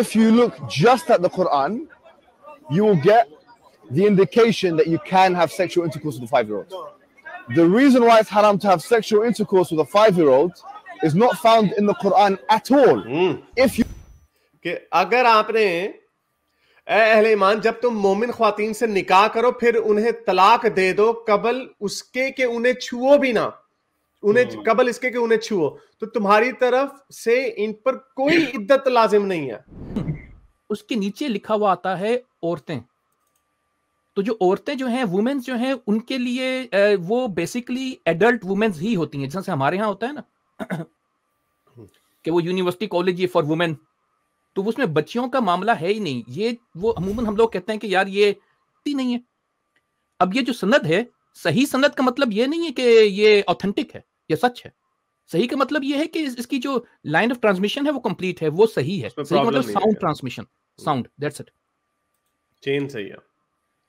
If you look just at the Quran, you will get the indication that you can have sexual intercourse with a 5-year-old. The reason why it's haram to have sexual intercourse with a 5-year-old is not found in the Quran at all. If you कि अगर आपने अहले ईमान जब तुम मोमिन ख्वातीन से निकाह करो फिर उन्हें तलाक दे दो कबल उसके कि उन्हें छुओ भी ना, उन्हें कबल इसके कि उन्हें छुओ, तो तुम्हारी तरफ से इन पर कोई इद्दत लाजिम नहीं है. उसके नीचे लिखा हुआ आता है औरतें. तो जो औरतें जो हैं, वुमेन्स जो हैं, उनके लिए वो बेसिकली एडल्ट वुमेन्स ही होती हैं, जैसे हमारे यहाँ होता है ना कि वो यूनिवर्सिटी कॉलेज ये फॉर वुमेन, तो उसमें बच्चियों का मामला है ही नहीं. ये वो अमूमन हम लोग कहते हैं कि यार ये नहीं है. अब ये जो सनद है, सही सनद का मतलब ये नहीं है कि ये ऑथेंटिक है, ये सच है. सही का मतलब ये है कि इसकी जो लाइन ऑफ ट्रांसमिशन है वो कंप्लीट है, वो सही है. सही का मतलब sound transmission, sound, that's it. Chain सही है.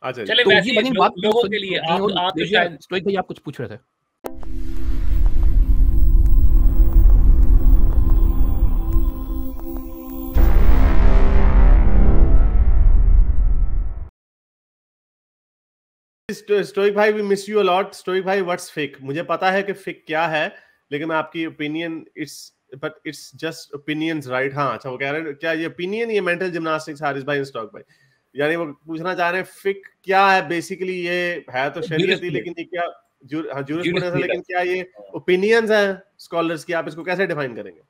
अच्छा चलिए तो वैसे ये बनी बात लोगों के लिए आप तो शायद स्टोइक भाई आप कुछ पूछ रहे थे. स्टोइक भाई, we miss you a lot. Stoic भाई, व्हाट्स फिक? मुझे पता है कि फिक क्या है, लेकिन मैं आपकी opinion it's just opinions, right? हाँ, अच्छा, वो कह रहे हैं क्या ये ओपिनियन, ये मेंटल जिम्नास्टिक्स हारिस भाई, स्टोइक भाई, यानी वो पूछना चाह रहे हैं फिक क्या है. बेसिकली ये है तो शरीयत ही, लेकिन ये क्या ज्यूरिस्प्रूडेंस है, लेकिन क्या ये ओपिनियंस हैं स्कॉलर्स की? आप इसको कैसे डिफाइन करेंगे?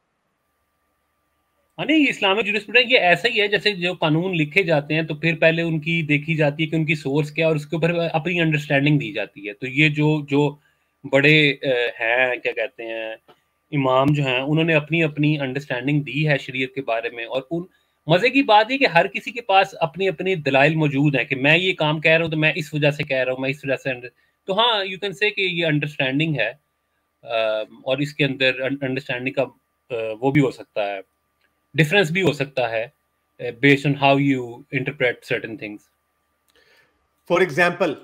नहीं, इस्लामिक ज्यूरिस्प्रूडेंस ये ऐसा ही है जैसे जो कानून लिखे जाते हैं तो फिर पहले उनकी देखी जाती है कि उनकी सोर्स क्या है और उसके ऊपर अपनी अंडरस्टैंडिंग दी जाती है. तो ये जो बड़े हैं, क्या कहते हैं, इमाम जो हैं, उन्होंने अपनी अपनी अंडरस्टैंडिंग दी है शरीयत के बारे में. और उन मजे की बात है कि हर किसी के पास अपनी अपनी दलाइल मौजूद है कि मैं ये काम कह रहा हूँ तो मैं इस वजह से कह रहा हूँ, मैं इस वजह से. तो हाँ, यू कैन से कि ये अंडरस्टैंडिंग है और इसके अंदर अंडरस्टैंडिंग का वो भी हो सकता है, डिफरेंस भी हो सकता है based on how you interpret certain things. For example,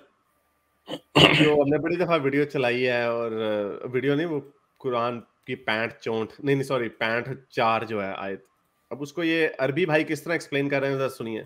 जो हमने बड़ी दफा वीडियो चलाई है, और वीडियो नहीं, वो कुरान की 65 जो है आयत, अब उसको ये अरबी भाई किस तरह एक्सप्लेन कर रहे हैं, जरा सुनिए.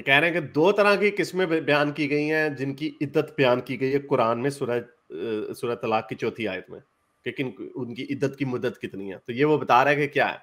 कह रहे हैं कि दो तरह की किस्में बयान की गई हैं जिनकी इद्दत बयान की गई है कुरान में, सूरह तलाक की 4थी आयत में, लेकिन उनकी इद्दत की मुद्दत कितनी है, तो ये वो बता रहा है कि क्या है.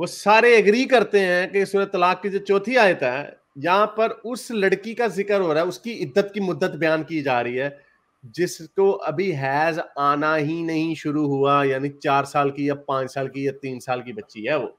वो सारे एग्री करते हैं कि सूरह तलाक की जो 4थी आयत है, यहाँ पर उस लड़की का जिक्र हो रहा है, उसकी इद्दत की मुद्दत बयान की जा रही है जिसको अभी हैज आना ही नहीं शुरू हुआ, यानी 4 साल की या 5 साल की या 3 साल की बच्ची है वो.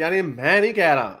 यानी मैं नहीं कह रहा,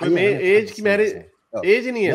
एज की मेरी एज नहीं है.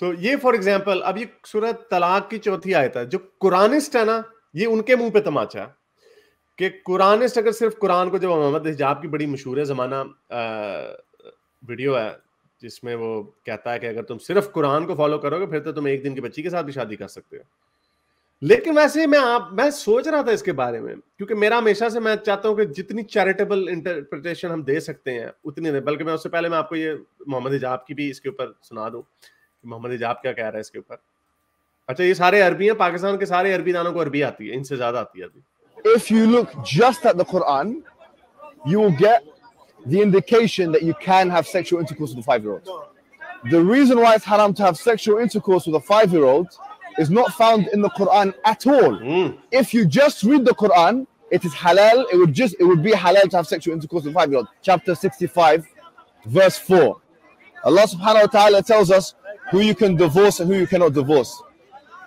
तो ये फॉर एग्जांपल, अब ये सूरह तलाक की 4थी आयत है, जो कुरानिस्ट है ना, ये उनके मुंह पे तमाचा कि कुरानिस्ट अगर सिर्फ कुरान को, जब मोहम्मद हिजाब की बड़ी मशहूर ज़माना वीडियो है जिसमें वो कहता है कि अगर तुम सिर्फ कुरान को फॉलो करोगे फिर तो तुम एक दिन की बच्ची के साथ भी शादी कर सकते हो। लेकिन वैसे मैं सोच रहा था इसके बारे में, क्योंकि मेरा हमेशा से, मैं चाहता हूं कि जितनी चैरिटेबल इंटरप्रिटेशन हम दे सकते हैं उतनी नहीं, बल्कि मैं उससे पहले मैं आपको ये मोहम्मद हिजाब की भी इसके ऊपर सुना दूं कि मोहम्मद हिजाब क्या कह रहा है इसके ऊपर। अच्छा, ये सारे अरबी हैं, पाकिस्तान के सारे अरबी दानों को अरबी आती है, इनसे ज्यादा आती है अरबी। If you look just at the Quran, you will get the indication that you can have sexual intercourse with a 5-year-old. The reason why it's haram to have sexual intercourse with a 5-year-old is not found in the Quran at all. If you just read the Quran, it is halal. It would be halal to have sexual intercourse with a 5-year-old. Chapter 65, verse 4. Allah subhanahu wa ta'ala tells us who you can divorce and who you cannot divorce.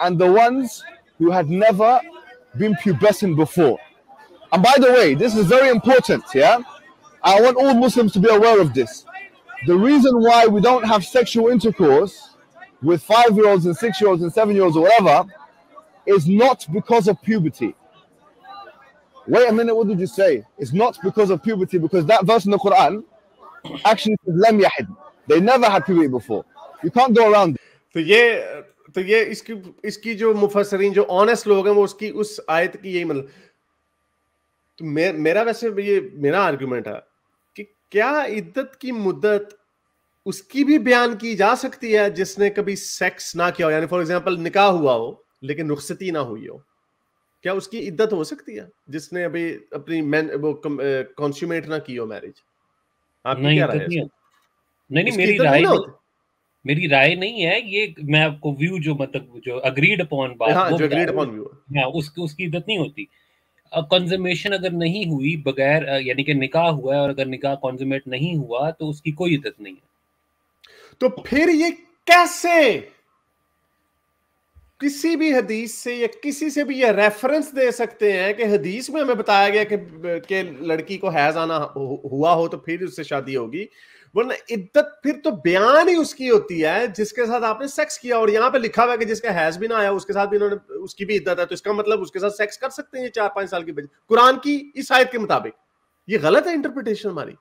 and the ones who had never been pubescent before. And by the way, this is very important, yeah? I want all Muslims to be aware of this. The reason why we don't have sexual intercourse with 5-year-olds and 6-year-olds and 7-year-olds or whatever is not because of puberty. Wait a minute, what did you say? It's not because of puberty, because that verse in the Quran actually says lam yahid. They never had puberty before. You can't go around it. तो ये इसकी जो मुफस्सरीन, जो honest लोग हैं, वो उसकी उस आयत की यही मतलब, तो मेरा वैसे ये मेरा आर्गुमेंट है कि क्या इद्दत की मुद्दत उसकी भी बयान की जा सकती है जिसने कभी सेक्स ना किया हो, यानी फॉर एग्जांपल निकाह हुआ हो लेकिन रुखसती ना हुई हो, क्या उसकी इद्दत हो सकती है जिसने अभी अपनी वो कंज्यूमेट ना की हो मैरिज? आपकी क्या राय है? नहीं, मेरी राय नहीं है ये, मैं आपको व्यू जो मतलब जो अग्रीड अपॉन बात, हाँ, जो अग्रीड अपॉन व्यू है, हाँ, उसकी इद्दत नहीं होती। कंज्यूमेशन अगर नहीं हुई बगैर, यानी कि निकाह हुआ है और अगर निकाह कंज्यूमेट नहीं हुआ तो उसकी कोई इद्दत नहीं है। तो फिर ये कैसे किसी भी हदीस से या किसी से भी ये रेफरेंस दे सकते हैं कि हदीस में हमें बताया गया कि लड़की को हैज आना हुआ हो तो फिर उससे शादी होगी, वरना इद्दत फिर तो बयान ही उसकी होती है जिसके साथ आपने सेक्स किया, और यहाँ पे लिखा हुआ है कि जिसका हैज भी ना आया उसके साथ भी इन्होंने, उसकी भी इद्दत है, तो इसका मतलब उसके साथ सेक्स कर सकते हैं ये 4-5 साल की बच्ची, कुरान की इस आयत के मुताबिक। ये गलत है इंटरप्रिटेशन हमारी,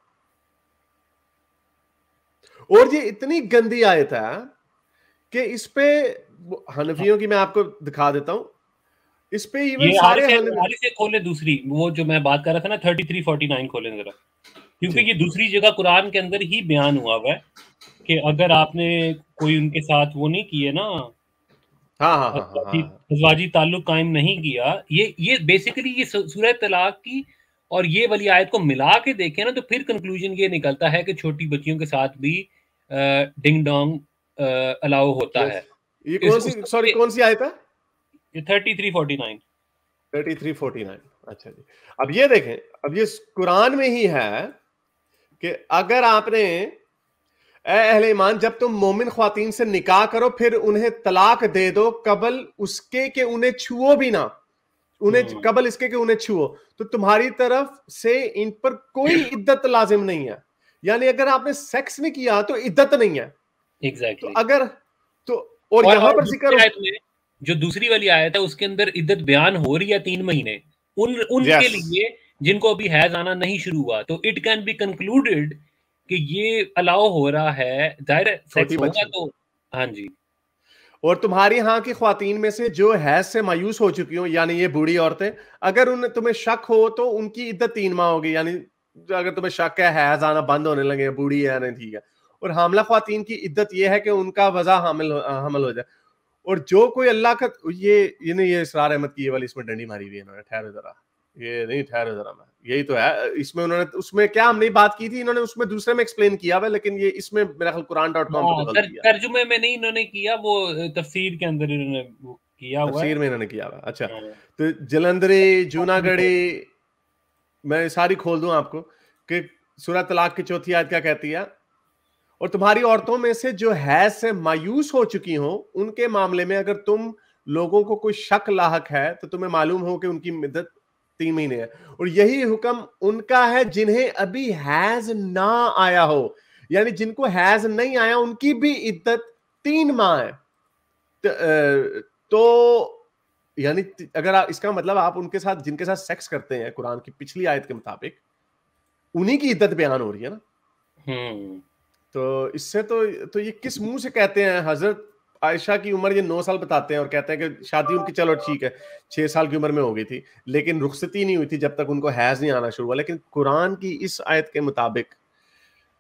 और ये इतनी गंदी आयत है कि इस पे हनफियों की मैं आपको दिखा देता हूं, इस पे इवन सारे से खोले, दूसरी वो जो मैं बात कर रहा था ना 3349 खोले जरा, क्योंकि ये दूसरी जगह कुरान के अंदर ही बयान हुआ है कि अगर आपने कोई उनके साथ वो नहीं किए ना, अज़वाजी ताल्लुक कायम नहीं किया, ये बेसिकली ये सूरह तलाक की और ये वाली आयत को मिला के देखें ना, तो फिर कंक्लूजन ये निकलता है कि छोटी बच्चियों के साथ भी डिंग डोंग अलाउ होता है। ये कौन सी आयत है? ये 3349। अच्छा जी, अब ये देखें, अब ये कुरान में ही है कि अगर आपने अहले ईमान, जब तुम मोमिन ख्वातीन से निकाह करो फिर उन्हें तलाक दे दो कबल उसके कि उन्हें छुओ भी ना, उन्हें कबल इसके कि उन्हें छुओ, तो तुम्हारी तरफ से इन पर कोई इद्दत लाजिम नहीं है। यानी अगर आपने सेक्स नहीं किया तो इद्दत नहीं है। एग्जैक्टली। तो अगर तो और यहाँ पर जिक्र जो दूसरी वाली आयत है उसके अंदर इद्दत बयान हो रही है 3 महीने उनके लिए जिनको अभी हैज आना नहीं शुरू हुआ, तो इट कैन बी कंक्लूडेड कि ये अलाउ हो रहा है, दायरा सेक्स होगा तो। हाँ जी। और तुम्हारी यहाँ की ख्वातीन में से जो हैज से मायूस हो चुकी हो, यानी ये बूढ़ी औरतें, अगर उन्हें तुम्हें शक हो तो उनकी इद्दत 3 माह होगी। यानी अगर तुम्हें शक है हैज आना बंद होने लगे, बूढ़ी है नहीं, ठीक है। और हामला ख्वातीन की इद्दत ये है कि उनका वज़ा हमल हो जाए। और जो कोई अल्लाह का ये नहीं, ये इसरार अहमद की ये वाली इसमें डंडी मारी हुई है इन्होंने, ठहरो जरा, ये नहीं ठहरो जरा, मैं यही तो है इसमें। उन्होंने उसमें क्या हमने बात की थी, इन्होंने उसमें दूसरे में एक्सप्लेन किया हुआ, लेकिन ये इसमें मेरा ख्याल Quran.com पे तर्जुमे में नहीं इन्होंने किया, वो तफसीर के अंदर इन्होंने किया हुआ है, तफसीर में इन्होंने किया हुआ। अच्छा, तो जलंधरी, जूनागढ़ी, मैं सारी खोल दूं आपको कि सूरह तलाक की 4थी आयत क्या कहती है। और तुम्हारी औरतों में से जो हैज से मायूस हो चुकी हो उनके मामले में अगर तुम लोगों को कोई शक लाहक है तो तुम्हें मालूम हो कि उनकी मुद्दत 3 महीने है। और यही हुक्म उनका है जिन्हें अभी हैज ना आया हो, यानी जिनको हैज नहीं आया उनकी भी इद्दत 3 माह है। तो यानी अगर आप, इसका मतलब आप उनके साथ जिनके साथ सेक्स करते हैं कुरान की पिछली आयत के मुताबिक, उन्हीं की इद्दत बयान हो रही है ना। तो इससे तो ये किस मुंह से कहते हैं? हजरत आयशा की उम्र ये 9 साल बताते हैं और कहते हैं कि शादी उनकी चलो ठीक है 6 साल की उम्र में हो गई थी, लेकिन रुखसती नहीं हुई थी जब तक उनको हैज नहीं आना शुरू हुआ। लेकिन कुरान की इस आयत के मुताबिक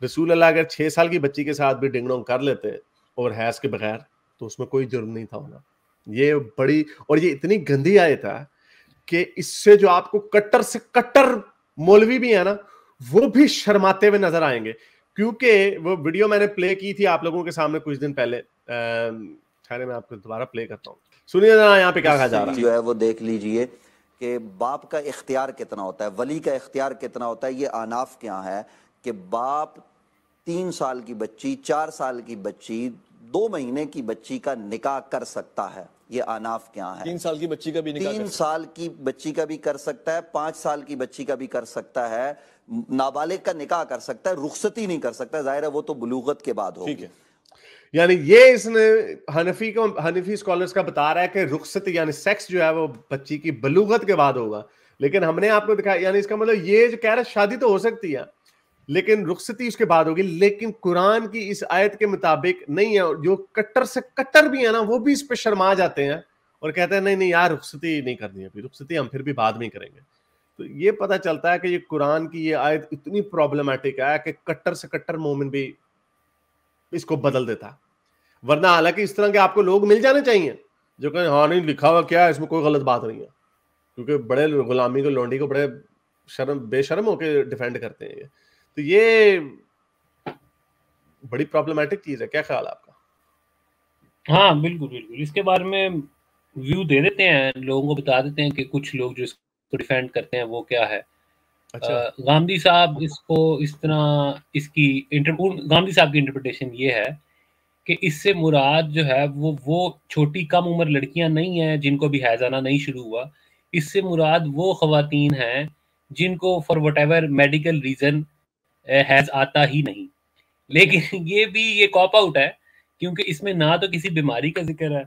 रसूल अल्लाह अगर 6 साल की बच्ची के साथ भी डिंग डोंग कर लेते और हैज के बगैर, तो उसमें कोई जुर्म नहीं था होना। ये बड़ी, और ये इतनी गंदी आयत है कि इससे जो आपको कट्टर से कट्टर मौलवी भी है ना, वो भी शर्माते हुए नजर आएंगे। क्योंकि वो वीडियो मैंने प्ले की थी आप लोगों के सामने कुछ दिन पहले, खैर मैं आपको दोबारा प्ले करता हूँ, सुनिए ना यहाँ पे क्या कहा जा रहा है। जो है वो देख लीजिए कि बाप का इख्तियार कितना होता है, वली का इख्तियार कितना होता है। ये आनाफ क्या है कि बाप 3 साल की बच्ची, 4 साल की बच्ची, 2 महीने की बच्ची का निकाह कर सकता है। ये आनाफ क्या है? 3 साल की बच्ची का भी निकाह 3 साल की बच्ची का भी कर सकता है, 5 साल की बच्ची का भी कर सकता है, नाबालिग का निकाह कर सकता है, रुखसती नहीं कर सकता। जाहिर है वो तो बुलूगत के बाद होगी। ठीक है। यानी ये इसने हनफी स्कॉलर्स का बता रहा है कि रुखसती यानी सेक्स जो है वो बच्ची की बलूगत के बाद होगा, लेकिन हमने आपको दिखाया, यानी इसका मतलब ये जो कह रहा है शादी तो हो सकती है लेकिन रुखसती उसके बाद होगी। लेकिन कुरान की इस आयत के मुताबिक नहीं है। जो कट्टर से कट्टर भी है ना, वो भी इस पे शर्मा जाते हैं और कहते हैं नहीं नहीं यार रुखसती नहीं करनी है, रुखसती हम फिर भी बाद में करेंगे। तो ये पता चलता है कि ये कुरान की ये आयत इतनी प्रॉब्लमेटिक है कि कट्टर से कट्टर मोमिन भी इसको बदल देता है। वरना हालांकि इस तरह के आपको लोग मिल जाने चाहिए जो कहें हाँ नहीं लिखा हुआ क्या है, इसमें कोई गलत बात नहीं है, क्योंकि बड़े गुलामी को, लोंडी को बड़े बेशर्म होकर डिफेंड करते हैं। तो ये बड़ी प्रॉब्लमेटिक चीज है। क्या ख्याल है आपका? हाँ बिल्कुल बिल्कुल, इसके बारे में व्यू दे देते हैं, लोगों को बता देते हैं कि कुछ लोग जो इसको डिफेंड करते हैं वो क्या है। अच्छा। गांधी साहब इसको इस तरह, इसकी गांधी साहब की इंटरप्रिटेशन ये है कि इससे मुराद जो है वो छोटी कम उम्र लड़कियां नहीं हैं जिनको भी हैज आना नहीं शुरू हुआ। इससे मुराद वो खवातीन हैं जिनको फॉर व्हाटएवर मेडिकल रीजन हैज आता ही नहीं। लेकिन ये कॉप आउट है, क्योंकि इसमें ना तो किसी बीमारी का जिक्र है,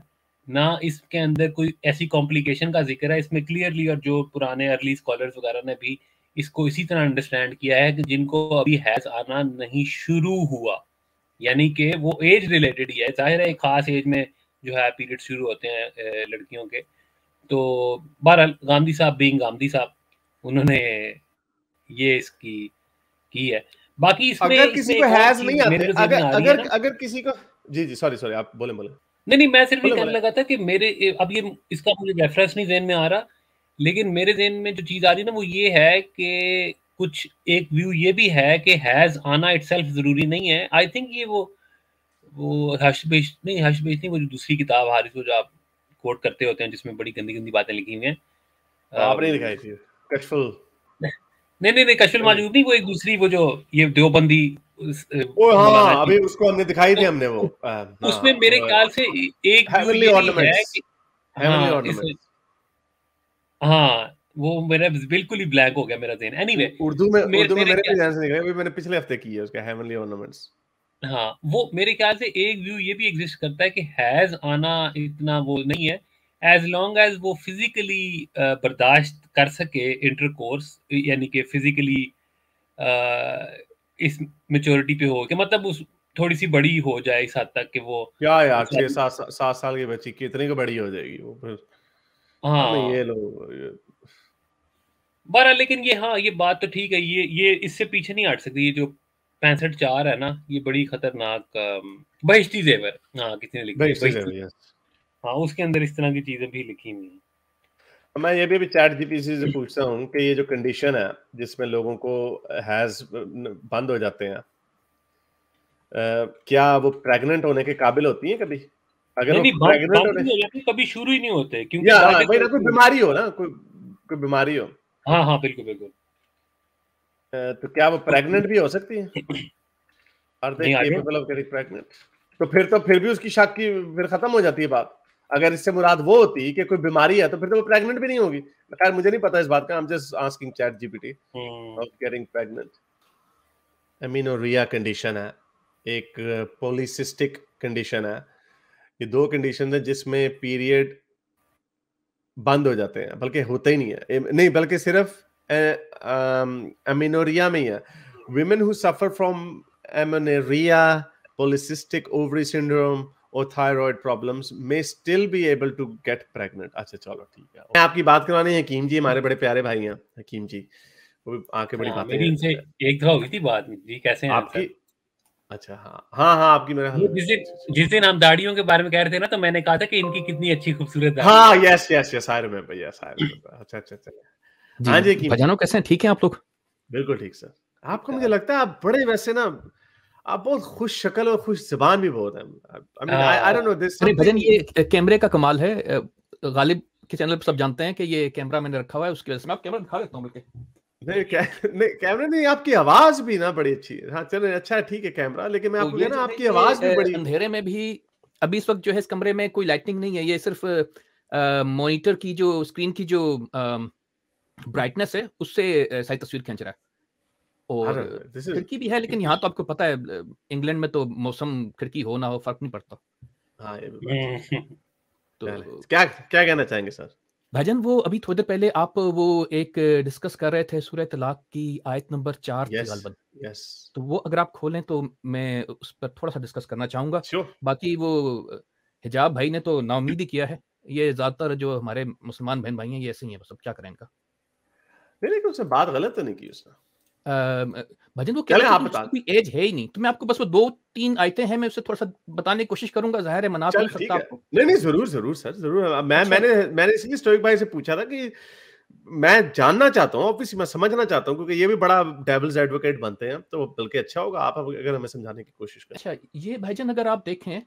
ना इसके अंदर कोई ऐसी कॉम्प्लिकेशन का जिक्र है। इसमें क्लियरली, और जो पुराने अर्ली स्कॉलर्स वगैरह ने भी इसको इसी तरह अंडरस्टैंड किया है कि जिनको अभी हैज आना नहीं शुरू हुआ, यानी कि वो एज रिलेटेड ही है। जाहिर है एक खास एज में जो है पीरियड शुरू होते हैं लड़कियों के। तो बहरहाल गांधी साहब बीइंग गांधी साहब, उन्होंने ये इसकी की है। बाकी इसमें अगर किसी को हैज नहीं आते, अगर किसी को, जी सॉरी आप बोले नहीं मैं सिर्फ ये कहने लगा था कि मेरे अब ये इसका मुझे रेफरेंस नहीं ज़हन में आ रहा, लेकिन मेरे ज़हन में जो चीज़ आ रही है ना वो ये है कि कुछ एक व्यू ये भी है कि हैज आना इटसेल्फ जरूरी नहीं है। आई थिंक ये वो हर्षबेश नहीं, वो जो दूसरी किताब हारिस वो जो आप कोट करते होते हैं जिसमें बड़ी गंदी गंदी बातें लिखी हुई हैं, आपने दिखाई थी कशफुल। नहीं कशफुल माजूब नहीं, वो एक दूसरी वो जो ये देवबंदी हाँ, अभी उसको हमने दिखाई थी, हमने वो उसमें मेरे ख्याल से एक हेवनली ऑर्नामेंट्स, हाँ वो मेरा बिल्कुल ही ब्लैंक हो गया मेरा ज़हन। एनीवे उर्दू में मेरे भी ध्यान से निकला, मैंने पिछले हफ्ते की है उसका हेवनली ऑर्नामेंट्स। हाँ वो मेरे ख्याल से एक व्यू ये भी एग्जिस्ट करता है कि हैज आना इतना वो नहीं है, एज लॉन्ग एज वो फिजिकली बर्दाश्त कर सके इंटरकोर्स, यानी कि फिजिकली इस मेच्योरिटी पे हो कि मतलब उस थोड़ी सी बड़ी हो जाए इस हद तक कि वो क्या यार 6-7 साल की बच्ची कितनी को बड़ी हो जाएगी वो फिर। हाँ ये लोग बहरहाल, लेकिन ये बात तो ठीक है, ये इससे पीछे नहीं हट सकती। ये जो 65-4 है ना, ये बड़ी खतरनाक बहिश्ती ज़ेवर, हाँ किसी ने लिखी है, हाँ उसके अंदर इस तरह की चीजें भी लिखी हुई हैं। मैं ये भी चैट जीपीटी से पूछता हूँ कि ये जो कंडीशन है जिसमें लोगों को हैज बंद हो जाते हैं, क्या वो प्रेग्नेंट होने के काबिल होती हैं कभी? अगर नहीं, प्रेग्नेंट होने कभी शुरू ही नहीं होते, क्योंकि कोई बीमारी हो ना, कोई बीमारी हो। हाँ बिल्कुल। तो क्या वो प्रेग्नेंट भी हो सकती है? Are they capable of getting pregnant? तो फिर भी उसकी शक की फिर खत्म हो जाती है बात। अगर इससे मुराद वो होती कि कोई बीमारी है तो फिर तो वो प्रेग्नेंट भी नहीं होगी। खैर मुझे नहीं पता इस बात का, I am just asking chat GPT of getting pregnant. Amenorrhoea condition है, एक पॉलीसिस्टिक कंडीशन है, ये 2 कंडीशन है जिसमें पीरियड बंद हो जाते हैं, बल्कि होता ही नहीं है, नहीं बल्कि सिर्फ अमेनोरिया में ही है। Women who suffer from amenorrhea, polycystic ovary syndrome or thyroid problems may still be able to get pregnant। अच्छा चलो ठीक है, मैं आपकी बात करवानी है हकीम जी, हमारे बड़े प्यारे भाई हैं हकीम जी, वो भी आके बड़ी बातें मेरी इनसे एक दफा हुई थी बात जी, कैसे हैं आपकी? अच्छा हाँ आपकी मेरा जिस दिन हम दाढ़ियों के बारे में कह रहे थे ना, तो मैंने कहा था कि इनकी कितनी अच्छी खूबसूरत दाढ़ी। हाँ yes I remember, yes I remember. अच्छा हाँ जी भजानो कैसे हैं, ठीक हैं आप लोग? बिल्कुल ठीक सर। आपको मुझे लगता है आप बड़े वैसे ना, आप बहुत खुश शक्ल और खुश जुबान भी बहुत हैं। I don't know, this अरे भजन, ये कैमरे का कमाल है। गालिब के चैनल पर सब जानते हैं कि ये कैमरा मैंने रखा हुआ है, उसकी वजह से मैं कैमरा दिखा देता हूँ बल्कि। नहीं कैमरा नहीं, आपकी आवाज भी ना बड़ी अच्छी है। हाँ चलो अच्छा है, ठीक है कैमरा, लेकिन मैं आपको कहना ना आपकी आवाज भी बड़ी। अंधेरे में भी अभी इस वक्त जो है इस कमरे में कोई लाइटिंग नहीं है, ये सिर्फ मॉनिटर की जो स्क्रीन की जो ब्राइटनेस है उससे सही तस्वीर खींच रहा है। और खिड़की भी है, लेकिन यहाँ तो आपको पता है इंग्लैंड में तो मौसम खिड़की हो ना हो फर्क नहीं पड़ता। हाँ ये भी तो क्या कहना चाहेंगे सर? भाईजान, वो अभी थोड़ी देर पहले आप वो एक डिस्कस कर रहे थे सूरह तलाक की आयत नंबर 4 गालिबन। तो वो अगर आप खोलें तो मैं उस पर थोड़ा सा डिस्कस करना चाहूंगा। बाकी वो हिजाब भाई ने तो नाउमीद ही किया है, ये ज्यादातर जो हमारे मुसलमान बहन भाई हैं ये ऐसे ही है, बस अब क्या करें इनका। नहीं लेकिन उसने बात गलत तो नहीं की उसने। भजन वो कहते हैं कोई एज है ही नहीं, तो मैं आपको बस वो 2-3 आयतें हैं, मैं उससे थोड़ा सा बताने की कोशिश करूंगा। जाहिर है मना नहीं सकता आपको। नहीं जरूर सर जरूर। मैंने इसलिए स्टोइक भाई से पूछा था कि मैं जानना चाहता हूँ, ऑब्वियसली मैं समझना चाहता हूँ, क्योंकि ये भी बड़ा डेविल्स एडवोकेट बनते हैं, तो बल्कि अच्छा होगा आप अगर हमें समझाने की कोशिश करें। अच्छा ये भाईजान अगर आप देखें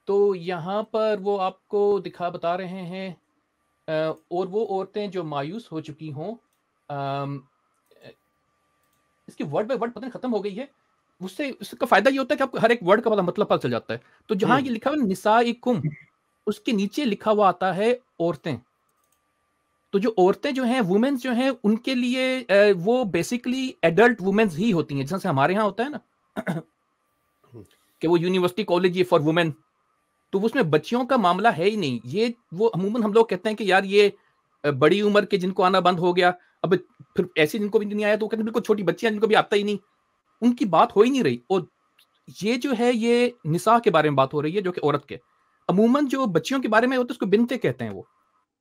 तो यहाँ पर वो आपको बता रहे हैं, और वो औरतें जो मायूस हो चुकी हों, इसकी वर्ड बाय वर्ड पता नहीं खत्म हो गई है, उससे उसका फायदा ये होता है कि आपको हर एक वर्ड का मतलब पता चल जाता है। तो जहां ये लिखा हुआ निसाइकुम, उसके नीचे लिखा हुआ आता है औरतें। तो जो औरतें जो हैं, वुमेन्स जो हैं, उनके लिए वो बेसिकली एडल्ट वुमेन्स ही होती हैं, जैसे हमारे यहाँ होता है ना कि वो यूनिवर्सिटी कॉलेज ये फॉर वुमेन, तो उसमें बच्चियों का मामला है ही नहीं। ये वो अमूमन हम लोग कहते हैं कि यार ये बड़ी उम्र के जिनको आना बंद हो गया, अब फिर ऐसे जिनको भी नहीं आया तो कहते हैं बिल्कुल छोटी बच्चियां जिनको भी आता ही नहीं, उनकी बात हो ही नहीं रही। और ये जो है ये निसा के बारे में बात हो रही है, जो कि औरत के अमूमन जो बच्चियों के बारे में होता है उसको बिनते कहते हैं। वो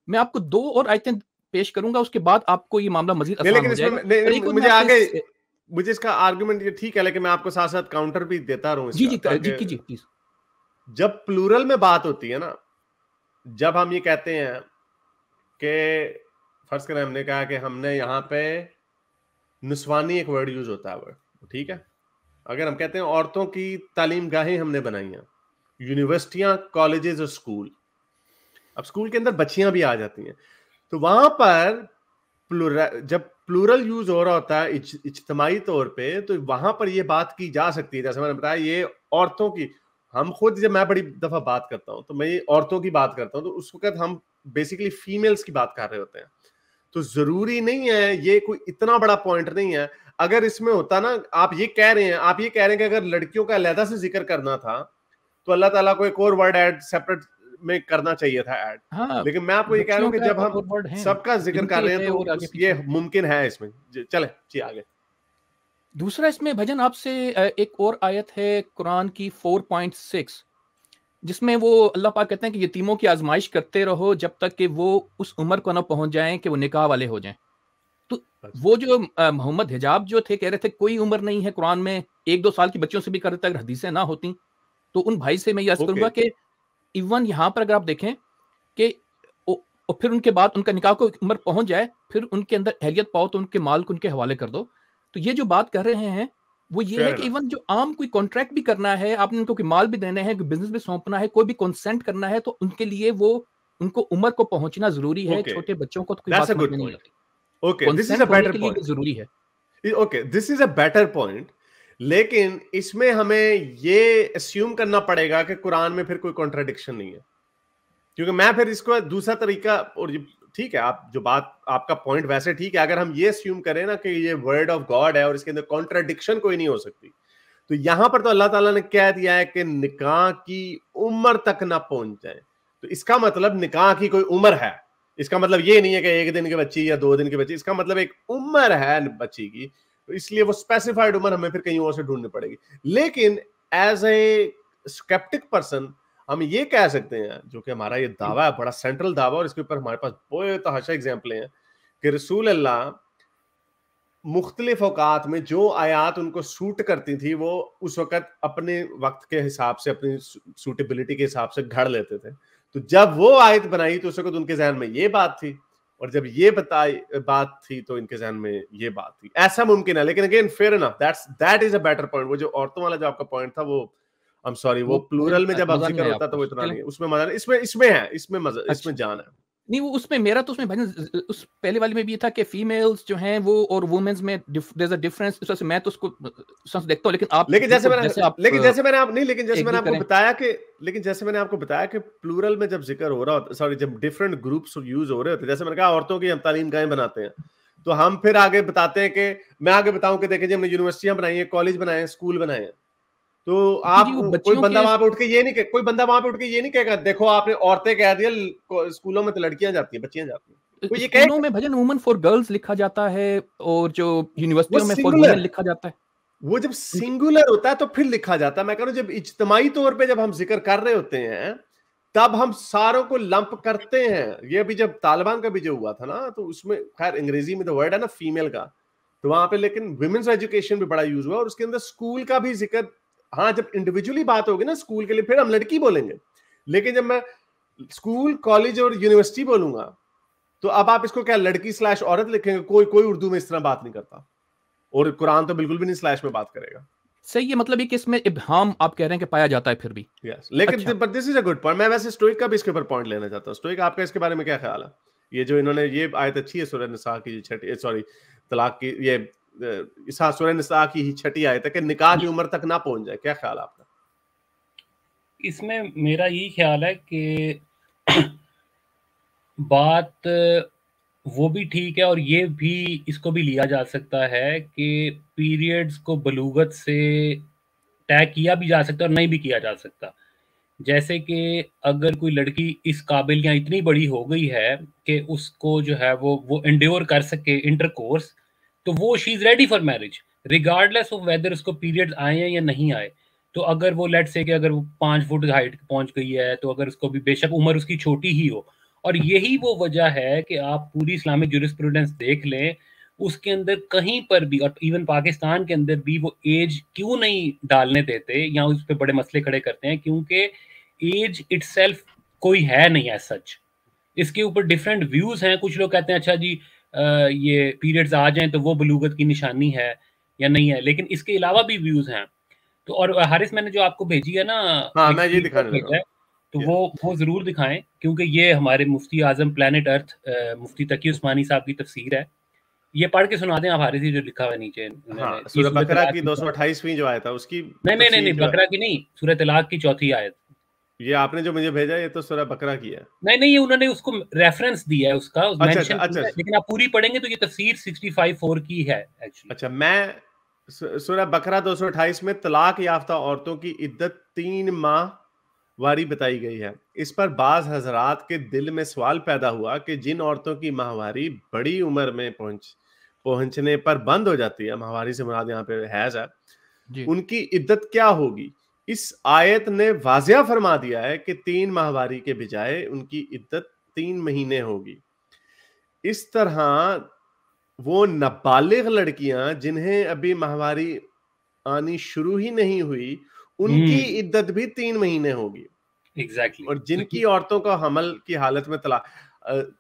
मैं आपको 2 और आयतें पेश करूंगा, उसके बाद आपको ये मामला मजीद आसान हो जाएगा। मुझे इसका आर्गुमेंट ये ठीक है, लेकिन मैं आपको साथ साथ काउंटर भी देता रहूं। जी प्लीज। जब प्लूरल में बात होती है ना, जब हम ये कहते हैं कि फर्ज करें हमने कहा कि हमने यहाँ पे नुस्वानी एक वर्ड यूज होता है वर्ड, ठीक है। अगर हम कहते हैं औरतों की तालीम गाहें हमने बनाई हैं, यूनिवर्सिटियां, कॉलेजेस और स्कूल, अब स्कूल के अंदर बच्चियां भी आ जाती हैं, तो वहां पर जब प्लूरल यूज हो रहा होता है इज्तिमाई तौर पे, तो वहां पर यह बात की जा सकती है। जैसे मैंने बताया ये औरतों की, हम खुद जब मैं बड़ी दफा बात करता हूं तो मैं ये औरतों की बात करता हूं, तो उस वक्त हम बेसिकली फीमेल्स की बात कर रहे होते हैं। तो जरूरी नहीं है, ये कोई इतना बड़ा पॉइंट नहीं है। अगर इसमें होता ना, आप ये कह रहे हैं कि अगर लड़कियों का अलहदा से जिक्र करना था तो अल्लाह ताला को एक और वर्ड ऐड सेपरेट में करना चाहिए था ऐड। हाँ, लेकिन मैं आपको ये कह रहा हूं कि जब हम सबका जिक्र कर रहे हैं तो ये मुमकिन है इसमें। चले जी आगे। दूसरा इसमें भजन आपसे एक और आयत है कुरान की 4.6, जिसमें वो अल्लाह पाक कहते हैं कि यतीमों की आजमाइश करते रहो जब तक कि वो उस उम्र को ना पहुंच जाएं कि वो निकाह वाले हो जाएं। तो वो जो मोहम्मद हिजाब जो थे कह रहे थे कोई उम्र नहीं है कुरान में, 1-2 साल की बच्चियों से भी कर देता, अगर हदीसें ना होती तो उन भाई से मैं ये अर्ज करूंगा कि इवन यहाँ पर अगर आप देखें कि और फिर उनके बाद उनका निकाह को उम्र पहुंच जाए, फिर उनके अंदर अहलियत पाओ तो उनके माल को उनके हवाले कर दो। तो ये जो बात कर रहे हैं वो ये है कि इवन जो आम कोई कॉन्ट्रैक्ट भी करना है, आपने उनको कोई माल भी देना है, बिजनेस भी सौंपना है, कोई भी कंसेंट करना है, तो उनके लिए वो उनको उम्र को पहुंचना जरूरी है। छोटे बच्चों को तो कोई बात समझ नहीं आती। Okay, this is a better point, जरूरी है। Okay, this is a better point. लेकिन इसमें हमें ये अस्यूम करना पड़ेगा कि कुरान में फिर कोई कॉन्ट्राडिक्शन नहीं है, क्योंकि मैं फिर इसको दूसरा तरीका, और ठीक है आप जो बात, आपका पॉइंट वैसे ठीक है, अगर हम ये अस्यूम करें ना कि ये वर्ड ऑफ गॉड है और इसके अंदर कॉन्ट्राडिक्शन कोई नहीं हो सकती, तो यहां पर तो अल्लाह ताला ने कह दिया है कि निकाह की उम्र तक ना पहुंच जाए, तो इसका मतलब निकाह की कोई उम्र है। इसका मतलब ये नहीं है कि 1 दिन की बच्ची या 2 दिन की बच्ची, इसका मतलब एक उम्र है बच्ची की, तो इसलिए वो स्पेसिफाइड उम्र हमें फिर कहीं और से ढूंढनी पड़ेगी। लेकिन एज ए स्केप्टिक पर्सन हम ये कह सकते हैं, जो कि हमारा ये दावा है, बड़ा सेंट्रल दावा, और इसके ऊपर हमारे पास बहुत तहाशा एग्जाम्पल हैं कि रसूल अल्लाह मुख्तलिफ औकात में जो आयात उनको सूट करती थी वो उस वक्त अपने वक्त के हिसाब से, अपनी सूटेबिलिटी के हिसाब से घड़ लेते थे। तो जब वो आयत बनाई तो उस वक्त उनके जहन में ये बात थी, और जब ये बात थी तो इनके जहन में ये बात थी। ऐसा मुमकिन है, लेकिन again fair enough, that is a better point. वो जो औरतों वाला जो आपका पॉइंट था, वो आई एम सॉरी, वो प्लूरल में जब अब जिक्र होता तो वो इतना नहीं, उसमें मजा नहीं, इसमें है, इसमें मजा, इसमें जान है। नहीं, वो उसमें मेरा तो उसमें भाई उस पहले वाले में भी था कि फीमेल्स जो हैं वो और वुमेन्स में देयर इज अ डिफरेंस। उससे मैं तो उसको देखता हूं, लेकिन आप जैसे मैंने आपको बताया कि प्लूरल में जब जिक्र हो रहा होता, सॉरी, जब डिफरेंट ग्रुप्स यूज हो रहे होते, जैसे मैंने कहा औरतों की हम तालीम गाहें बनाते हैं, तो हम फिर आगे बताते हैं कि मैं आगे बताऊं कि देखिए, हमने यूनिवर्सिटियां बनाई हैं, कॉलेज बनाए हैं, स्कूल बनाए हैं, तो आप कोई बंदा वहां पे उठ के ये नहीं कहेगा देखो आपने औरतें कह दिया, स्कूलों में तो लड़कियां जाती हैं, बच्चियां जाती हैं। ये स्कूलों में भजन वुमन फॉर गर्ल्स लिखा जाता है, और जो यूनिवर्सिटियों में फॉर वुमेन लिखा जाता है, वो जब सिंगुलर होता है तो फिर लिखा जाता है। मैं कह रहा हूं जब इज्तिमाई तौर पे जब हम जिक्र कर रहे होते हैं तब हम सारों को लंप करते हैं। ये अभी जब तालिबान का भी जो हुआ था ना, तो उसमें खैर अंग्रेजी में तो वर्ड है ना फीमेल का, तो वहां पे लेकिन विमेंस एजुकेशन भी बड़ा यूज हुआ, और उसके अंदर स्कूल का भी जिक्र। हाँ, जब इंडिविजुअली बात होगी ना स्कूल के लिए, फिर हम लड़की बोलेंगे, लेकिन जब मैं स्कूल, कॉलेज और यूनिवर्सिटी बोलूंगा तो अब आप इसको क्या लड़की / औरत लिखेंगे? कोई उर्दू में इस तरह बात नहीं करता, और कुरान तो बिल्कुल भी नहीं स्लैश में बात करेगा। सही है, मतलब ये कि इसमें इब्हाम आप कह रहे हैं कि पाया जाता है फिर भी। यस, लेकिन but this is a good point. मैं वैसे स्टोइक का भी इसके ऊपर पॉइंट लेना चाहता हूं। स्टोइक, आपका इसके बारे में क्या ख्याल है? ये जो इन्होंने ये आयत अच्छी है सूरह निसा की छठी, सॉरी तलाक की, ये सूरह निसा की ही छठी आयत है कि निकाह की उम्र तक ना पहुंच जाए, क्या ख्याल है आपका? इसमें मेरा यही ख्याल है कि बात वो भी ठीक है, और ये भी इसको भी लिया जा सकता है कि पीरियड्स को बलूगत से टैग किया भी जा सकता है और नहीं भी किया जा सकता। जैसे कि अगर कोई लड़की इस काबिल या इतनी बड़ी हो गई है कि उसको जो है वो एंड्योर कर सके इंटरकोर्स, तो वो she is ready for marriage regardless of whether उसको पीरियड्स आए हैं या नहीं आए। तो अगर वो लेट्स से कि अगर वो 5 फुट हाइट पहुंच गई है, तो अगर उसको भी बेशक उम्र उसकी छोटी ही हो, और यही वो वजह है कि आप पूरी इस्लामिक ज्यूरिस्प्रूडेंस देख लें, उसके अंदर कहीं पर भी, और इवन पाकिस्तान के अंदर भी, वो एज क्यों नहीं डालने देते या उस पर बड़े मसले खड़े करते हैं, क्योंकि एज इटसेल्फ कोई है नहीं है सच। इसके ऊपर डिफरेंट व्यूज हैं। कुछ लोग कहते हैं अच्छा जी ये पीरियड्स आ जाएं तो वो बलूगत की निशानी है या नहीं है, लेकिन इसके अलावा भी व्यूज हैं। तो और हारिस, मैंने जो आपको भेजी है ना, हाँ, मैं ये दिखाने लगा है, तो वो जरूर दिखाएं, क्योंकि ये हमारे मुफ्ती आजम प्लेनेट अर्थ मुफ्ती तकी उस्मानी साहब की तफसीर है। ये पढ़ के सुना दें आप हारिस, जो लिखा हुआ नीचे। हाँ, सूरह बकरा की 228वीं जो आयत है उसकी, नहीं, बकरा की नहीं, सूरह तलाक की 4थी आयत। ये आपने जो मुझे भेजा ये तो सूरह बकरा की है। नहीं, ये उन्होंने उसको रेफरेंस दिया है उसका, अच्छा। लेकिन आप पूरी पढ़ेंगे तो ये तफसीर 65:4 की है एक्चुअली। अच्छा, मैं सूरह बकरा 228 में तलाक याफ्ता औरतों की इद्दत 3 माह वारी बताई गई है। इस पर बाज हजरात के दिल में सवाल पैदा हुआ कि जिन औरतों की माहवारी बड़ी उम्र में पहुंचने पर बंद हो जाती है, माहवारी से मुराद यहाँ पे हैज है, उनकी इद्दत क्या होगी? इस आयत ने वाज़िया फरमा दिया है कि 3 माहवारी के बजाय उनकी इद्दत 3 महीने होगी। इस तरह वो नाबालिग लड़कियां जिन्हें अभी माहवारी आनी शुरू ही नहीं हुई, उनकी इद्दत भी 3 महीने होगी। एग्जैक्टली। और जिनकी औरतों का हमल की हालत में तलाक,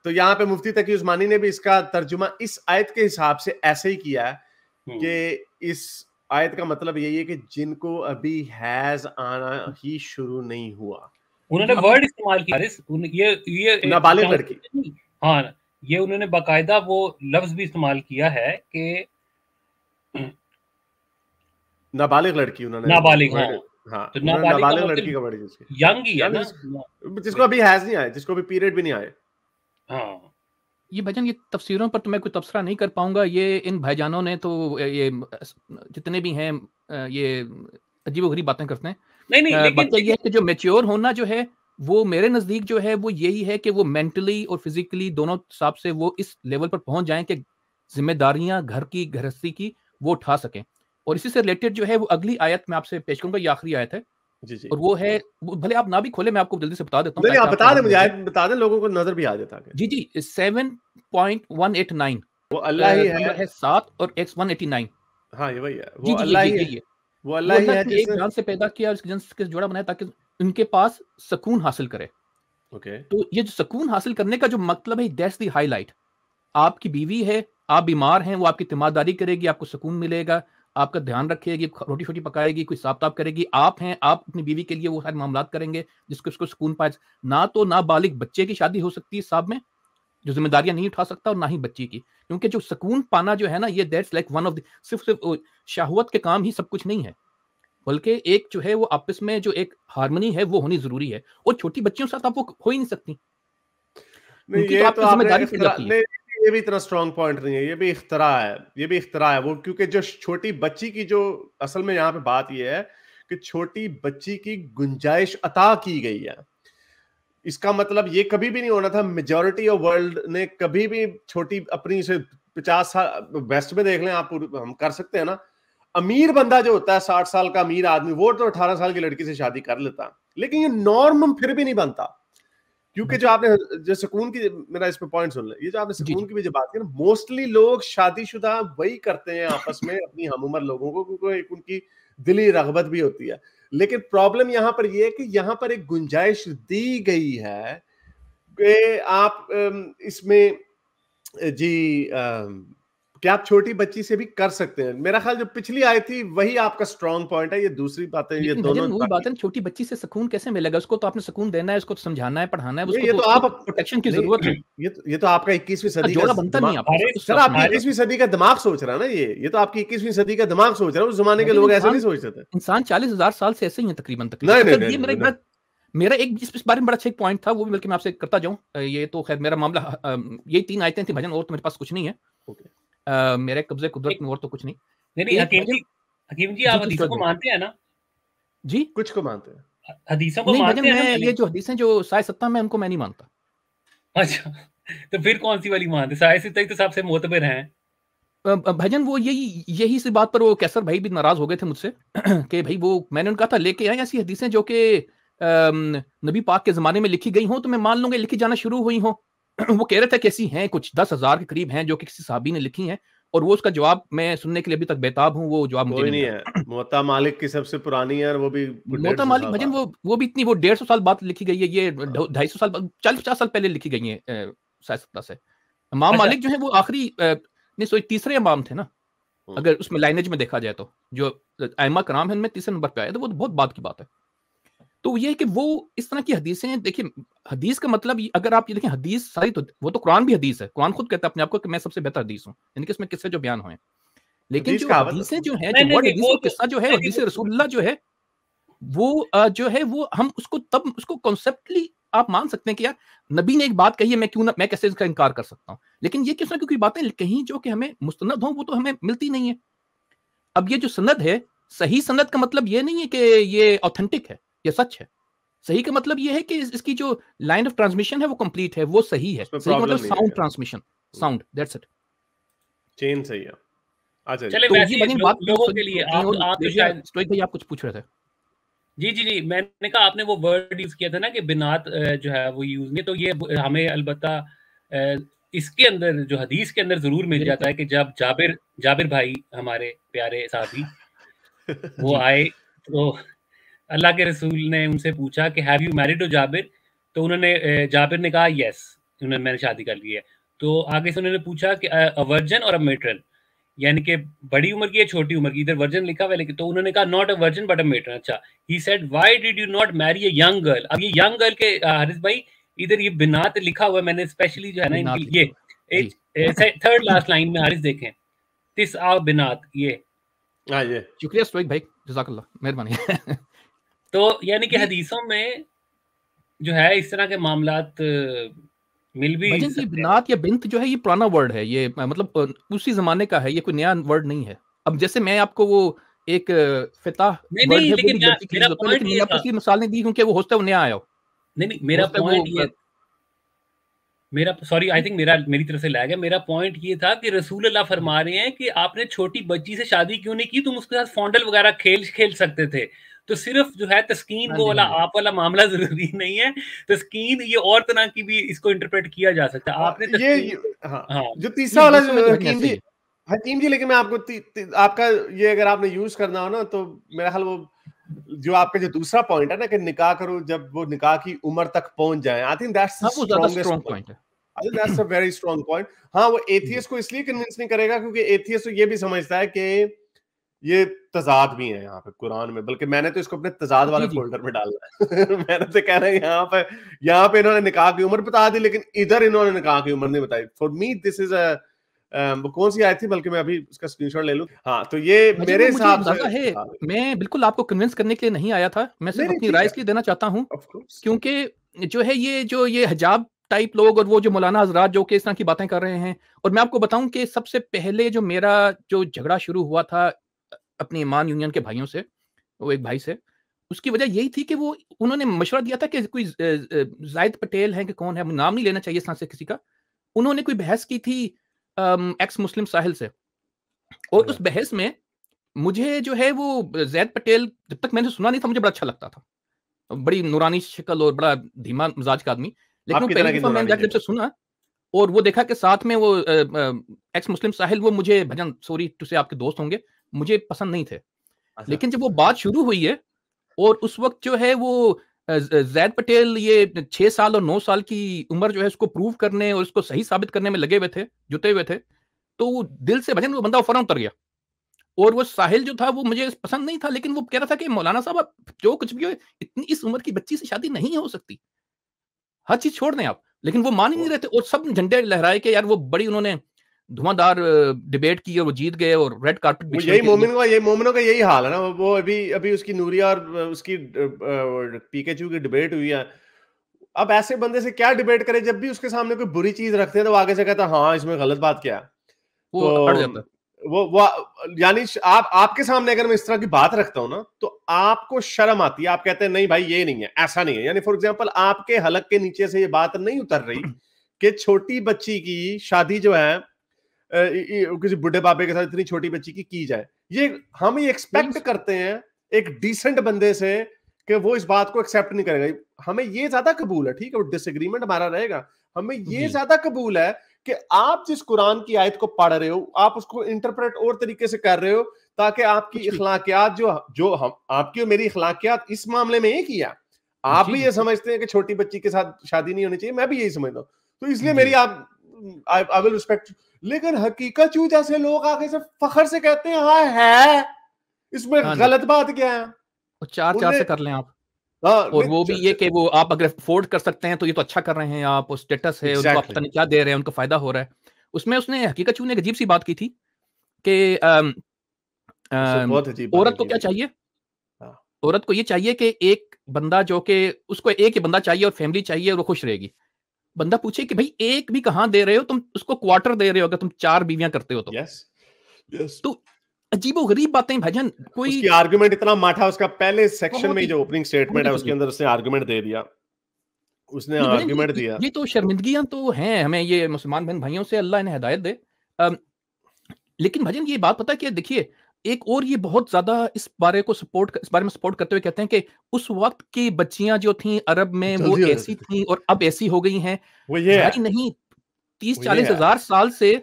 तो यहाँ पे मुफ्ती तकी उस्मानी ने भी इसका तर्जुमा इस आयत के हिसाब से ऐसे ही किया है कि इस आयत का मतलब यही है कि जिनको अभी हैज आना ही शुरू नहीं हुआ। उन्होंने वर्ड इस्तेमाल किया, ये नाबालिग लड़की, हाँ, ये उन्होंने बाकायदा वो लफ्ज भी इस्तेमाल किया है कि नाबालिग लड़की, उन्होंने नाबालिग, हाँ, तो नाबालिग लड़की का वर्ड यूज किया, यंग ही है ना, जिसको अभी हैज नहीं आए, जिसको अभी पीरियड भी नहीं आए। हाँ, ये भजन ये तफसीरों पर तो मैं कोई तबसरा नहीं कर पाऊंगा। ये इन भाईजानों ने तो ये जितने भी हैं ये अजीबोगरीब बातें करते हैं। नहीं बात ये है कि जो मैच्योर होना जो है वो मेरे नजदीक जो है वो यही है कि वो मेंटली और फिजिकली दोनों हिसाब से वो इस लेवल पर पहुंच जाएं कि जिम्मेदारियां घर की गृहस्थी की वो उठा सकें। और इसी से रिलेटेड जो है वो अगली आयत में आपसे पेश करूंगा, ये आखिरी आयत है जी जी। और वो है, भले आप ना भी खोले मैं आपको जल्दी से बता देता हूँ। नहीं आप बता दें, मुझे आयत बता दें, लोगों को नजर भी आ जाता है। जी जी 7.189 वो अल्लाह ही नंबर है 7 और x189। हाँ ये वही है, जी वो जी अल्लाह ही ये है, ये वो अल्लाह ही है एक जिसने जान से पैदा किया और इस जान से जोड़ा बनाया ताकि उनके पास सुकून हासिल करे। ओके। तो ये जो सुकून हासिल करने का जो मतलब है, दैट्स द हाईलाइट। आपकी बीवी है, आप बीमार हैं, वो आपकी तिमारदारी करेगी, आपको सुकून मिलेगा, आपका ध्यान रखेगी, रोटी शोटी पकाएगी, कोई साफ ताप करेगी। आप हैं, आप अपनी बीवी के लिए वो सारे मामलात करेंगे जिसको उसको सुकून पाए। ना तो नाबालिग बच्चे की शादी हो सकती है साहब में, जो जिम्मेदारियां नहीं उठा सकता, और ना ही बच्ची की, क्योंकि जो सुकून पाना जो है ना, ये that's like one of the सिर्फ शाहवत के काम ही सब कुछ नहीं है, बल्कि एक जो है वो आपस में जो एक हार्मनी है वो होनी जरूरी है। और छोटी बच्चियों के साथ आप वो हो ही नहीं सकती, नहीं उनकी ये तो तो आपकी आपने जिम्मेदारी पड़ जाती है। नहीं, ये भी इतना स्ट्रॉन्ग पॉइंट नहीं है, ये भी इख्तरा है, ये भी इख्तरा है वो, क्योंकि जो छोटी बच्ची की जो असल में यहाँ पे बात ये है कि छोटी बच्ची की गुंजाइश अता की गई है। इसका मतलब ये कभी भी नहीं होना था, मेजॉरिटी ऑफ वर्ल्ड ने कभी भी छोटी अपनी से 50 साल वेस्ट में देख लें आप, हम कर सकते हैं ना। अमीर बंदा जो होता है 60 साल का अमीर आदमी, वो तो 18 साल की लड़की से शादी कर लेता, लेकिन ये नॉर्म फिर भी नहीं बनता, क्योंकि जो आपने जो सुकून की, मेरा इस पे पॉइंट सुन ले, ये जो आपने सुकून की भी जो बात की ना, मोस्टली लोग शादीशुदा वही करते हैं आपस में अपनी हमउम्र लोगों को, क्योंकि एक उनकी दिली रगबत भी होती है। लेकिन प्रॉब्लम यहां पर ये है कि यहां पर एक गुंजाइश दी गई है कि आप इसमें जी क्या आप छोटी बच्ची से भी कर सकते हैं। मेरा ख्याल जो पिछली आई थी वही आपका स्ट्रॉन्ग पॉइंट है, ये दूसरी बातें ये दोनों वही बात है, छोटी बच्ची से सुकून कैसे मिलेगा? उसको तो आपने सुकून देना है, उसको तो समझाना है, पढ़ाना है, उसको ये तो आप प्रोटेक्शन की जरूरत है। ये तो आपका 21वीं सदी का जोड़ा बनता नहीं दिमाग, सर आपकी 21वीं सदी का दिमाग सोच रहा है ना, ये तो आपकी 21वीं सदी का दिमाग सोच रहा है, उस जमाने के लोग ऐसे नहीं सोचते थे। इंसान 40,000 साल से ऐसे ही है तकरीबन। नहीं, मेरा एक इस बारे में बड़ा अच्छा एक पॉइंट था, वो भी बल्कि मैं आपसे करता जाऊं। ये तो खैर मेरा मामला, ये 3 आयतें थी भजन, और तो मेरे पास कुछ नहीं है। मेरे कब्जे कुदरत में और तो कुछ नहीं। नहीं हकीम जी आप हदीसों को मानते हैं ना? जी कुछ को मानते हैं, हदीसों को मानते हैं ना? ये जो हदीसें जो साय सत्ता में, उनको मैं नहीं मानता। अच्छा, तो फिर कौन सी वाली मानते? साय सत्ता तो सबसे मोतबर हैं भजन। वो यही सी बात पर वो कैसर भाई भी नाराज हो गए थे मुझसे कि भाई वो मैंने उनका था लेके आए ऐसी हदीसें जो कि नबी पाक के जमाने में लिखी गई हो तो मैं मान लूंगा लिखी जाना शुरू हुई हो। वो कह रहे थे कैसी हैं, कुछ 10,000 के करीब हैं जो कि किसी साहबी ने लिखी हैं, और वो उसका जवाब मैं सुनने के लिए अभी तक बेताब हूँ। वो जवाब मुझे नहीं है। मुअत्ता मालिक की सबसे पुरानी है, और वो भी मुअत्ता मालिक भजन वो भी इतनी, वो 150 साल बाद लिखी गई है, ये 250 साल 40-50 साल पहले लिखी गई है साय से। इमाम मालिक जो है वो आखिरी नहीं तीसरे इमाम थे ना, अगर उसमें लाइनेज में देखा जाए तो, जो आइमा कराम है उनमें तीसरे नंबर पे आया, तो वो बहुत बात की बात है। तो ये है कि वो इस तरह की हदीसें, देखिए हदीस का मतलब अगर आप ये देखें हदीस सारी, तो वो तो कुरान भी हदीस है, कुरान खुद कहता है अपने आप को कि मैं सबसे बेहतर हदीस हूँ, यानी कि इसमें किस्से जो बयान हुए। लेकिन जो हदीसें जो है, जो वर्ड हदीस किस्सा जो है, हदीस रसूलुल्लाह जो है, वो जो है वो हम उसको तब उसको कॉन्सेप्टली आप मान सकते हैं कि यार नबी ने एक बात कही है, मैं कैसे इसका इनकार कर सकता हूँ। लेकिन ये किस तरह की बातें कहीं जो कि हमें मुस्तनद हो, वो तो हमें मिलती नहीं है। अब ये जो सनद है, सही सनद का मतलब ये नहीं है कि ये ऑथेंटिक है, ये सच है। सही का मतलब ये है कि इसकी जो लाइन ऑफ ट्रांसमिशन है वो कंप्लीट है, वो सही है। सही का मतलब sound transmission, sound, that's it, chain सही है। अच्छा चले, तो वैसे ये बात लोगों के लिए आप तो शायद स्टोइक भाई आप कुछ पूछ रहे थे। जी मैंने कहा आपने वो वर्ड यूज किया था ना कि बिनात जो है वो यूज नहीं, तो ये हमें अलबत्ता इसके अंदर जो हदीस के अंदर जरूर मिल जाता है कि जब जाबिर भाई हमारे प्यारे साहबी वो आए तो अल्लाह के रसूल ने उनसे पूछा कि हैव यू मैरिड जाबिर, तो उन्होंने जाबिर ने कहा यस, मैंने शादी कर ली है। तो आगे से उन्होंने पूछा कि अ वर्जिन और अ मेट्रन, यानी कि बड़ी उम्र की है छोटी उम्र की, इधर वर्जिन लिखा हुआ है लेकिन, तो उन्होंने कहा not a virgin but a matron. अच्छा, he said why did you not marry a young girl. अब ये यंग गर्ल के हारिस भाई इधर ये बिनात लिखा हुआ है, मैंने स्पेशली जो है ना इनकी ये थर्ड लास्ट लाइन में हारिस देखें, तिस आ बिनात, ये शुक्रिया स्टोइक भाई, जज़ाकल्लाह, मेहरबानी। तो यानी कि हदीसों में जो है इस तरह के मामलात मिल भी भजन जी सकते हैं। बिनात या बिंत जो है ये पुराना वर्ड है, ये मतलब उसी जमाने का है, ये कोई नया वर्ड नहीं है। अब जैसे मैं आपको वो एक फिता नहीं वर्ड नहीं, है वो लेकिन भी लड़की के लिए मेरा होता है, पॉइंट लेकिन ये मैंने आपको था, इसलिए मिसाल नहीं दी क्योंकि वो होता है वो नया आया हो। नहीं मेरा होता है वो पॉइंट ये, मेरा सॉरी आई थिंक मेरी तरफ से लैग है। मेरा पॉइंट ये था कि रसूल अल्लाह फरमा रहे हैं कि आपने छोटी बच्ची से शादी क्यों नहीं की, तुम उसके साथ फॉन्डल वगैरह खेल सकते थे। तो सिर्फ जो है तस्कीन हाँ वो जी, वाला हाँ जी। आप वाला मामला जरूरी नहीं है। तस्कीन ये और तरह की भी इसको इंटरप्रेट किया जा सकता है। आपने तस्कीन हाँ, हाँ जो तीसरा ये वाला दूसरा में तो हकीम ऐसे ही जी, है। हकीम जी, लेकिन मैं आपको आपका ये अगर आपने यूज करना हो ना, तो मेरा ख्याल वो जो आपका जो दूसरा पॉइंट है ना कि निकाह करो जब वो निकाह की उम्र तक पहुंच जाए, आई थिंक दैट्स द हाँ वो ज्यादा स्ट्रॉन्गेस्ट स्ट्रॉन्ग पॉइंट। पॉइंट है। I think that's a very strong point. हाँ, वो एथियस्ट को इसलिए कन्विंस नहीं करेगा क्योंकि एथियस्ट तो ये भी समझता है कि ये तजाद भी है यहाँ पे कुरान में, बल्कि मैंने तो इसको अपने तजाद वाले जी, जी। फोल्डर में डालना है। मैंने तो कह रहा है यहाँ पे इन्होंने निकाह की उम्र बता दी, लेकिन इधर इन्होंने निकाह की उम्र नहीं बताई। फॉर मी दिस इज वो कौन सी आई थी, बल्कि मैं अभी उसका स्क्रीनशॉट ले लूं। हाँ, तो ये भजन मेरे जी मुझे हिसाब से अंदाजा है, हाँ, मैं बिल्कुल आपको कन्विंस करने के लिए नहीं आया था, मैं सिर्फ नहीं अपनी ठीक राय है, इसलिए देना चाहता हूँ ऑफ कोर्स। क्योंकि जो है ये हिजाब टाइप लोग और वो जो मौलाना हजरात जो कि इस तरह की बातें कर रहे हैं, और मैं आपको बताऊं कि सबसे पहले जो मेरा जो झगड़ा शुरू हुआ था अपनी ईमान यूनियन के भाइयों से, वो एक भाई से, उसकी वजह यही थी कि वो उन्होंने मशवरा दिया था कि कोई जाहिद पटेल है कि कौन है, नाम नहीं लेना चाहिए इस तरह से किसी का, उन्होंने कोई बहस की थी एक्स मुस्लिम साहिल से, और उस बहस में मुझे जो है वो जैद पटेल जब तक मैंने सुना नहीं था मुझे बड़ा अच्छा लगता था, बड़ी नूरानी शक्ल और बड़ा धीमा मिजाज का आदमी, लेकिन वो आपकी पहली तरह की दफा मैंने नूरानी जाकर जब से सुना और वो देखा कि साथ में वो एक्स मुस्लिम साहिल, वो मुझे भजन सॉरी टू से आपके दोस्त होंगे, मुझे पसंद नहीं थे। अच्छा। लेकिन जब वो बात शुरू हुई है और उस वक्त जो है वो जैद पटेल ये 6 साल और 9 साल की उम्र जो है उसको प्रूव करने और उसको सही साबित करने में लगे हुए थे, जुटे हुए थे, तो वो दिल से भजन वो बंदा फौरन उतर गया। और वो साहिल जो था वो मुझे पसंद नहीं था, लेकिन वो कह रहा था कि मौलाना साहब आप जो कुछ भी हो, इतनी इस उम्र की बच्ची से शादी नहीं हो सकती, हर चीज छोड़ दें आप। लेकिन वो मान ही नहीं रहे थे और सब झंडे लहराए कि यार वो बड़ी उन्होंने धुआंधार डिबेट की और वो जीत गए और रेड कार्पेट वो बिछे यही उनके मोमिनों का यही हाल है ना। वो अभी उसकी नूरिया और उसकी पीकेचू की डिबेट हुई है। अब ऐसे बंदे से क्या डिबेट करे, जब भी उसके सामने कोई बुरी चीज रखते हैं तो वो आगे से कहता है हाँ इसमें गलत बात क्या है। वो तो अड़ जाता है। वो यानी आपके सामने अगर मैं इस तरह की बात रखता हूं ना, तो आपको शर्म आती है, आप कहते हैं नहीं भाई ये नहीं है, ऐसा नहीं है। यानी फॉर एग्जांपल आपके हलक के नीचे से ये बात नहीं उतर रही कि छोटी बच्ची की शादी जो है किसी बुढ़े बाबे के साथ इतनी छोटी बच्ची की जाए। ये हम ये एक्सपेक्ट करते हैं एक डिसेंट बंदे से कि वो इस बात को एक्सेप्ट नहीं करेगा। हमें ये ज्यादा कबूल है, ठीक है, वो डिसएग्रीमेंट हमारा रहेगा, हमें ये ज्यादा कबूल है कि आप जिस कुरान की आयत को पढ़ रहे हो आप उसको इंटरप्रेट और तरीके से कर रहे हो, ताकि आपकी इखलाकियात जो हम आपकी और मेरी इखलाकियात इस मामले में एक ही है। आप भी ये समझते हैं कि छोटी बच्ची के साथ शादी नहीं होनी चाहिए, मैं भी यही समझता हूँ, तो इसलिए मेरी आई विल रिस्पेक्ट। लेकिन हकीकत चू जैसे लोग आगे से फखर से कहते हैं हाँ है, इसमें गलत बात क्या है, चार से कर लें आप। और वो भी ये कि वो आप अगर अफोर्ड कर सकते हैं तो ये तो अच्छा कर रहे हैं आप, स्टेटस है उनको, आप पता नहीं क्या दे रहे हैं, उनको फायदा हो रहा है। उसमें उसने हकीकत चू ने एक अजीब सी बात की थी कि औरत को क्या चाहिए, औरत को ये चाहिए कि एक बंदा जो कि उसको एक ही बंदा चाहिए और फैमिली चाहिए और वो खुश रहेगी। बंदा पूछे कि भाई एक भी कहां दे रहे हो तुम, उसको क्वार्टर दे रहे हो अगर तुम 4 बीवियां करते हो तो। तो अजीबो गरीब बातें भजन। कोई उसकी आर्गुमेंट इतना माठा, उसका पहले सेक्शन में जो ओपनिंग स्टेटमेंट है उसके अंदर उसने आर्गुमेंट दे दिया, उसने आर्गुमेंट दिया। ये तो शर्मिंदगियां तो हैं हमें, ये मुसलमान बहन भाइयों से अल्लाह इन्हें हिदायत दे। लेकिन भजन ये बात पता है कि देखिए एक और ये बहुत ज्यादा इस बारे में सपोर्ट करते हुए कहते हैं कि उस वक्त की बच्चियां जो थी अरब में वो ऐसी थी और अब ऐसी हो गई हैं। वो ये भाई नहीं, 30-40 हजार साल से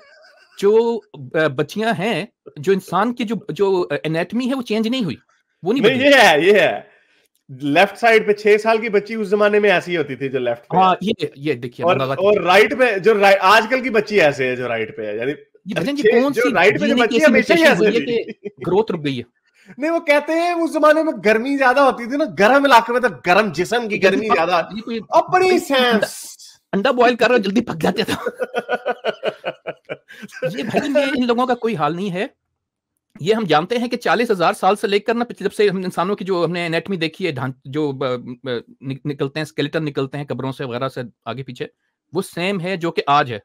जो बच्चियां हैं, जो इंसान की जो एनाटॉमी है वो चेंज नहीं हुई, वो नहीं बदली। ये है लेफ्ट साइड पे 6 साल की बच्ची उस जमाने में ऐसी होती थी जो लेफ्ट पे। हाँ ये देखिए, और राइट पे जो आजकल की बच्ची ऐसे है जो राइट पे है, यानी कौन सी राइट पे जो बच्ची हमेशा ही ऐसे है, ग्रोथ रुक गई है। नहीं, वो कहते हैं उस जमाने में गर्मी ज्यादा होती थी ना, गर्म इलाके में तो गर्म जिस्म की गर्मी ज्यादा, अपनी सेंस अंडा बॉयल कर रहे हो जल्दी पक जाते थे। ये भाई ये इन लोगों का कोई हाल नहीं है। ये हम जानते हैं कि 40,000 साल से लेकर ना, जब से हम इंसानों की जो हमने एनाटॉमी देखी है, जो निकलते हैं स्केलेटन निकलते हैं कब्रों से वगैरह से आगे पीछे, वो सेम है जो कि आज है।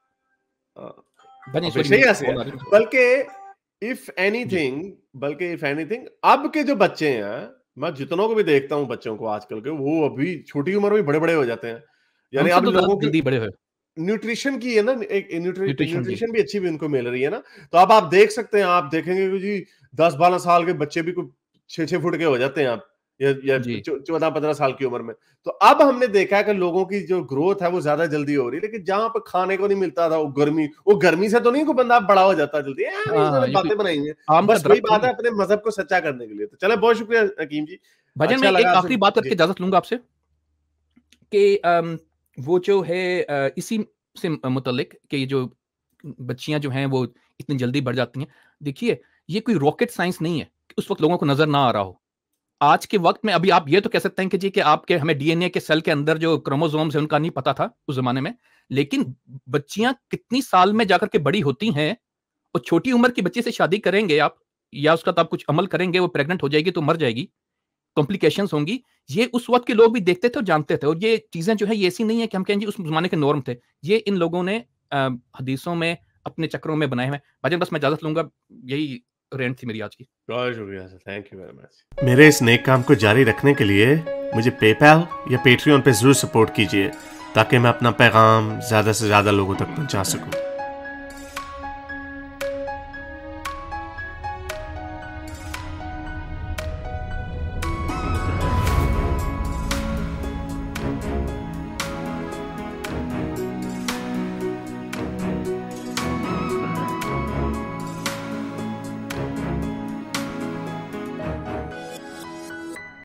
बने हमेशा ही ऐसे है। बल्कि इफ एनीथिंग अब के जो बच्चे हैं, मैं जितनों को भी देखता हूँ बच्चों को आजकल के, वो अभी छोटी उम्र में बड़े हो जाते हैं। यानी अब लोगों की जल्दी बड़े हुए न्यूट्रिशन की है ना, एक न्यूट्रिशन भी अच्छी भी उनको मिल रही है ना। तो अब आप देख सकते हैं, आप देखेंगे कि जी 10-12 साल के बच्चे भी 6-6 फुट के हो जाते हैं आप, या 14-15 साल की उम्र में। तो अब हमने देखा है कि लोगों की जो ग्रोथ है वो ज्यादा जल्दी हो रही है, लेकिन जहां पर खाने को नहीं मिलता था, वो गर्मी से तो नहीं को बंदा बड़ा हो जाता जल्दी। बातें बनाई हैं, बस वही बात है अपने मजहब को सच्चा करने के लिए। तो चले, बहुत शुक्रिया हकीम जी। भजन में एक आखिरी बात करके इजाजत लूंगा आपसे कि वो जो है इसी से मुतल्लिक कि जो बच्चियां जो हैं वो इतनी जल्दी बढ़ जाती हैं। देखिए, ये कोई रॉकेट साइंस नहीं है कि उस वक्त लोगों को नजर ना आ रहा हो। आज के वक्त में अभी आप ये तो कह सकते हैं कि जी कि आपके हमें डीएनए के सेल के अंदर जो क्रोमोसोम्स है उनका नहीं पता था उस जमाने में, लेकिन बच्चियां कितनी साल में जाकर के बड़ी होती हैं, और छोटी उम्र की बच्ची से शादी करेंगे आप, या उसका तो आप कुछ अमल करेंगे, वो प्रेग्नेंट हो जाएगी तो मर जाएगी, कॉम्प्लिकेशंस होंगी। ये उस वक्त के लोग भी देखते थे और जानते थे, और ये चीजें जो है ये ऐसी नहीं है कि हम कहें जी उस जमाने के नॉर्म थे, ये इन लोगों ने हदीसों में अपने चक्रों में बनाए हुए। भाजन बस मैं इजाजत लूंगा, यही रेंट थी मेरी आज की। बहुत शुक्रिया sir, thank you very much. मेरे इस नेक काम को जारी रखने के लिए मुझे पेपैल या पेट्रियन पे जरूर सपोर्ट कीजिए, ताकि मैं अपना पैगाम ज्यादा से ज्यादा लोगों तक पहुंचा सकूं।